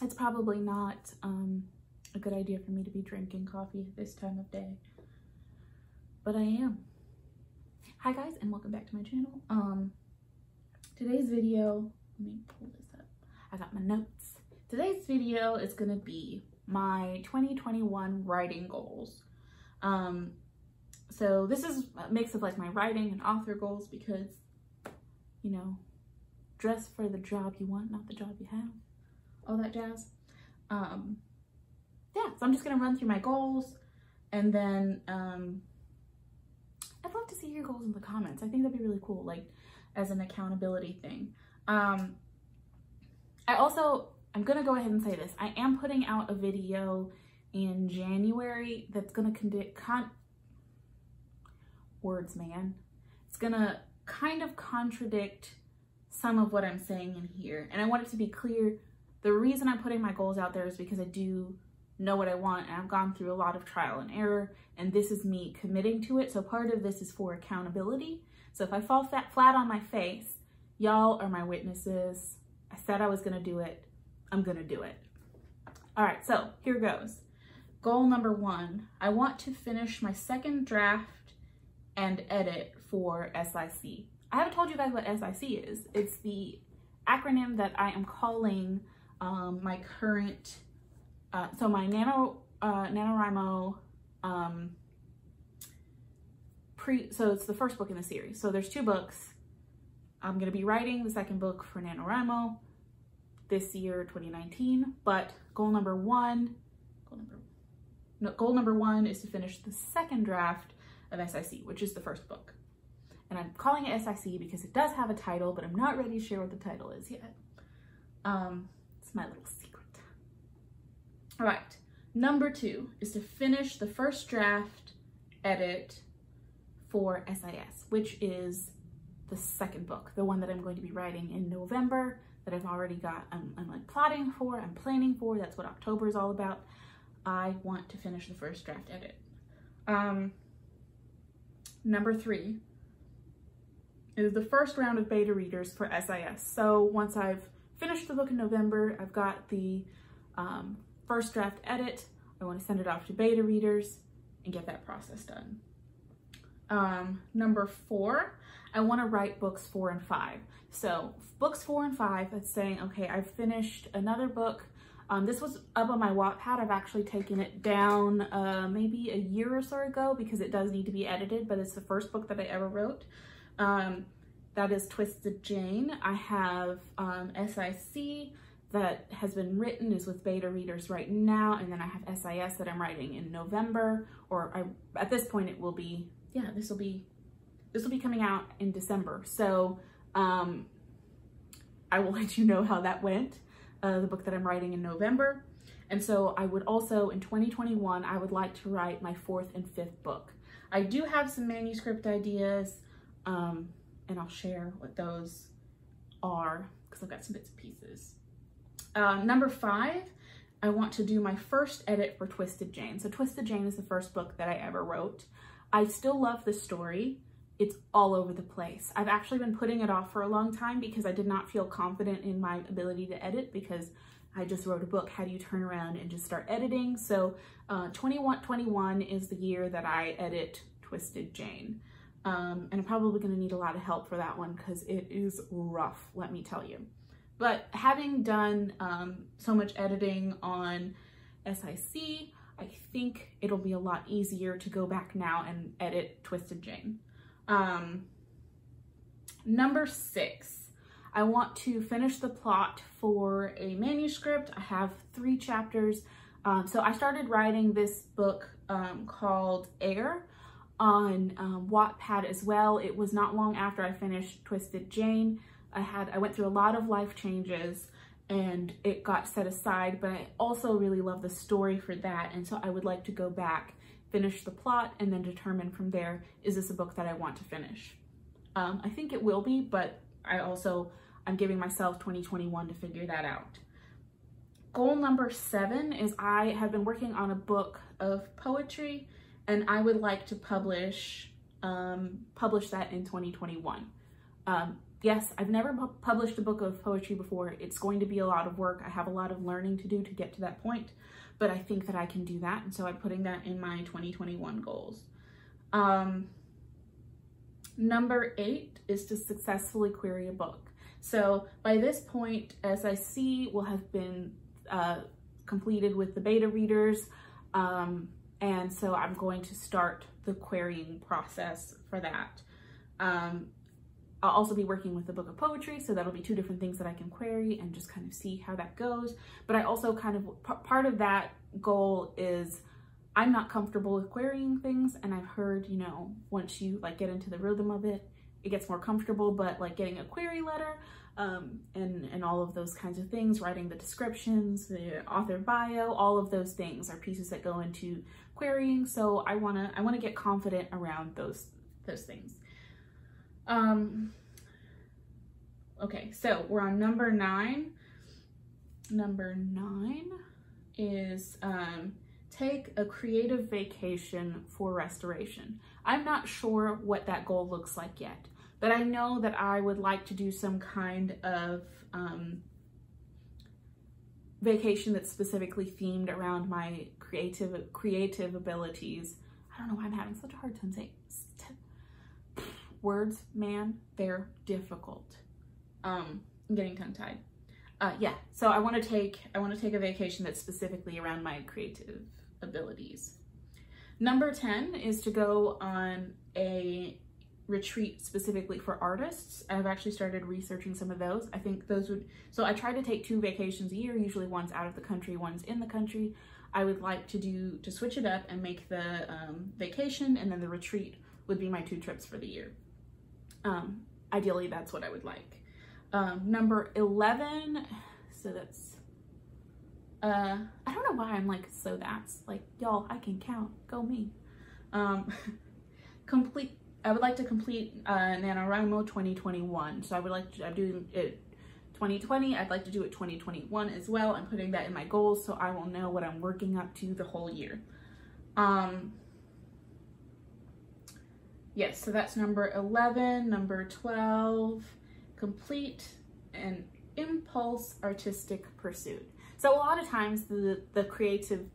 it's probably not a good idea for me to be drinking coffee at this time of day, but I am. Hi guys, and welcome back to my channel. Today's video, let me pull this up. I got my notes. Today's video is gonna be my 2021 writing goals. So this is a mix of like my writing and author goals because, you know, dress for the job you want, not the job you have, all that jazz. Yeah, so I'm just gonna run through my goals, and then I'd love to see your goals in the comments. I think that'd be really cool, like as an accountability thing. I'm gonna go ahead and say this. I am putting out a video in January that's gonna It's gonna kind of contradict some of what I'm saying in here. And I want it to be clear, the reason I'm putting my goals out there is because I do know what I want, and I've gone through a lot of trial and error, and this is me committing to it. So part of this is for accountability. So if I fall flat on my face, y'all are my witnesses. I said I was gonna do it. I'm gonna do it. All right, so here goes. Goal number 1, I want to finish my second draft and edit for SIC. I haven't told you guys what SIC is. It's the acronym that I am calling my current, so my NaNoWriMo, so it's the first book in the series. So there's 2 books. I'm gonna be writing the second book for NaNoWriMo this year, 2019, but goal number one is to finish the second draft of SIC, which is the first book. And I'm calling it SIC because it does have a title, but I'm not ready to share what the title is yet. It's my little secret. All right, number 2 is to finish the first draft edit for SIS, which is the second book, the one that I'm going to be writing in November, that I've already got, I'm like plotting for, I'm planning for. That's what October is all about. I want to finish the first draft edit. Number 3 is the first round of beta readers for SIS. So once I've finished the book in November, I've got the first draft edit. I want to send it off to beta readers and get that process done. Number 4, I want to write books 4 and 5. So books 4 and 5, it's saying, okay, I've finished another book. This was up on my Wattpad. I've actually taken it down maybe a year or so ago because it does need to be edited, but it's the first book that I ever wrote. That is Twisted Jane. I have SIC that has been written, is with beta readers right now, and then I have SIS that I'm writing in November, or at this point it will be, yeah, this will be coming out in December. So I will let you know how that went, the book that I'm writing in November. And so I would also, in 2021, I would like to write my 4th and 5th book. I do have some manuscript ideas, and I'll share what those are because I've got some bits and pieces. Number 5, I want to do my first edit for Twisted Jane. So Twisted Jane is the first book that I ever wrote. I still love the story. It's all over the place. I've actually been putting it off for a long time because I did not feel confident in my ability to edit because I just wrote a book. How do you turn around and just start editing? So 2021 is the year that I edit Twisted Jane. And I'm probably gonna need a lot of help for that one because it is rough, let me tell you. But having done so much editing on SIC, I think it'll be a lot easier to go back now and edit Twisted Jane. Number 6, I want to finish the plot for a manuscript. I have 3 chapters. So I started writing this book called Air on Wattpad as well. It was not long after I finished Twisted Jane. I went through a lot of life changes and it got set aside, but I also really love the story for that. And so I would like to go back, finish the plot, and then determine from there, is this a book that I want to finish? I think it will be, but I'm giving myself 2021 to figure that out. Goal number 7 is I have been working on a book of poetry and I would like to publish that in 2021. yes, I've never published a book of poetry before. It's going to be a lot of work. I have a lot of learning to do to get to that point, but I think that I can do that. And so I'm putting that in my 2021 goals. Number 8 is to successfully query a book. So by this point, as I see, will have been completed with the beta readers. And so I'm going to start the querying process for that. I'll also be working with the book of poetry, so that'll be 2 different things that I can query and just kind of see how that goes. But I also kind of, part of that goal is I'm not comfortable with querying things, and I've heard, you know, once you like get into the rhythm of it, it gets more comfortable, but like getting a query letter and all of those kinds of things, writing the descriptions, the author bio, all of those things are pieces that go into querying. So I wanna get confident around those things. Okay, so we're on number 9. Number 9 is take a creative vacation for restoration. I'm not sure what that goal looks like yet, but I know that I would like to do some kind of vacation that's specifically themed around my creative abilities. I don't know why I'm having such a hard time saying words, man, they're difficult. I'm getting tongue-tied. Yeah, so I want to take a vacation that's specifically around my creative abilities. Number 10 is to go on a retreat specifically for artists. I've actually started researching some of those. I think those would, so I try to take 2 vacations a year, usually one's out of the country, one's in the country. I would like to switch it up and make the vacation and then the retreat would be my 2 trips for the year. Ideally, that's what I would like. Number 11, so that's, I don't know why I'm like, so that's like, y'all, I can count, go me. I would like to complete NaNoWriMo 2021. So I would like to, I'm doing it 2020. I'd like to do it 2021 as well. I'm putting that in my goals so I will know what I'm working up to the whole year. Yes, so that's number 11. Number 12, complete an impulse artistic pursuit. So a lot of times the creativity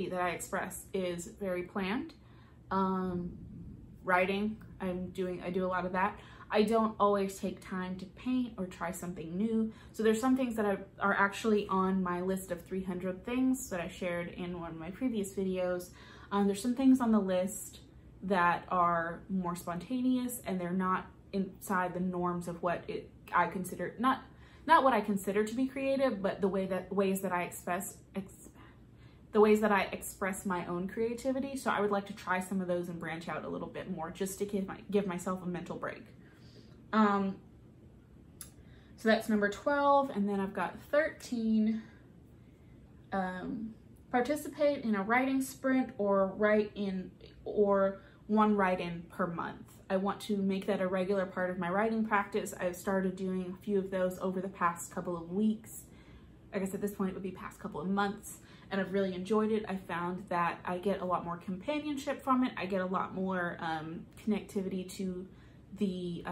that I express is very planned. Writing, I do a lot of that. I don't always take time to paint or try something new. So there's some things that are actually on my list of 300 things that I shared in one of my previous videos. There's some things on the list that are more spontaneous and they're not inside the norms of what I consider, not what I consider to be creative, but the ways that I express my own creativity. So I would like to try some of those and branch out a little bit more just to give myself a mental break. So that's number 12, and then I've got 13. Participate in a writing sprint or one write-in per month. I want to make that a regular part of my writing practice. I've started doing a few of those over the past couple of weeks. I guess at this point it would be past couple of months, and I've really enjoyed it. I found that I get a lot more companionship from it. I get a lot more connectivity to the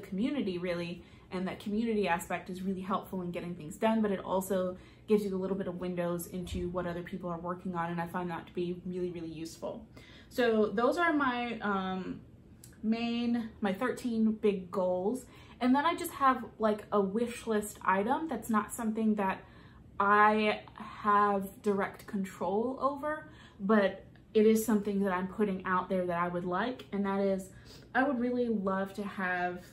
community, really, and that community aspect is really helpful in getting things done, but it also gives you a little bit of windows into what other people are working on, and I find that to be really, really useful. So those are my my 13 big goals, and then I just have like a wish list item that's not something that I have direct control over, but it is something that I'm putting out there that I would like, and that is I would really love to have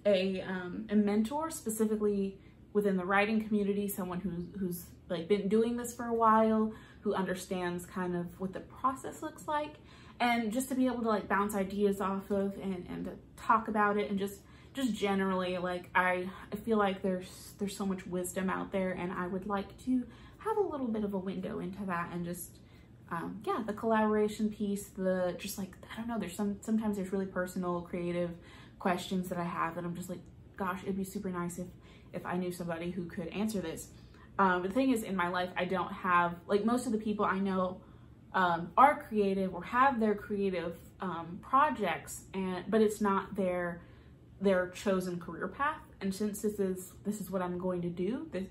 a mentor, specifically within the writing community, someone who's like been doing this for a while, who understands kind of what the process looks like, and just to be able to like bounce ideas off of and to talk about it, and just generally, like I feel like there's so much wisdom out there, and I would like to have a little bit of a window into that, and just yeah, the collaboration piece, just like, I don't know, there's sometimes there's really personal, creative questions that I have, and I'm just like, gosh, it'd be super nice if I knew somebody who could answer this. The thing is, in my life, I don't have, like, most of the people I know are creative or have their creative projects, but it's not their chosen career path. And since this is what I'm going to do, this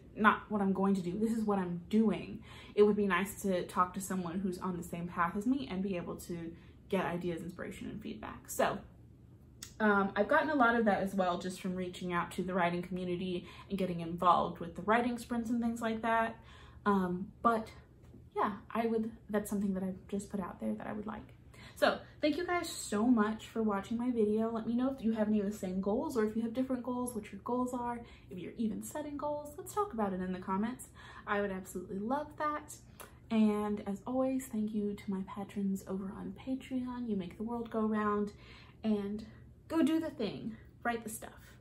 is what I'm doing, it would be nice to talk to someone who's on the same path as me and be able to get ideas, inspiration, and feedback. So I've gotten a lot of that as well, just from reaching out to the writing community and getting involved with the writing sprints and things like that. But yeah, that's something that I've just put out there that I would like. So thank you guys so much for watching my video. Let me know if you have any of the same goals, or if you have different goals, what your goals are, if you're even setting goals. Let's talk about it in the comments. I would absolutely love that. And as always, thank you to my patrons over on Patreon. You make the world go round, and go do the thing. Write the stuff.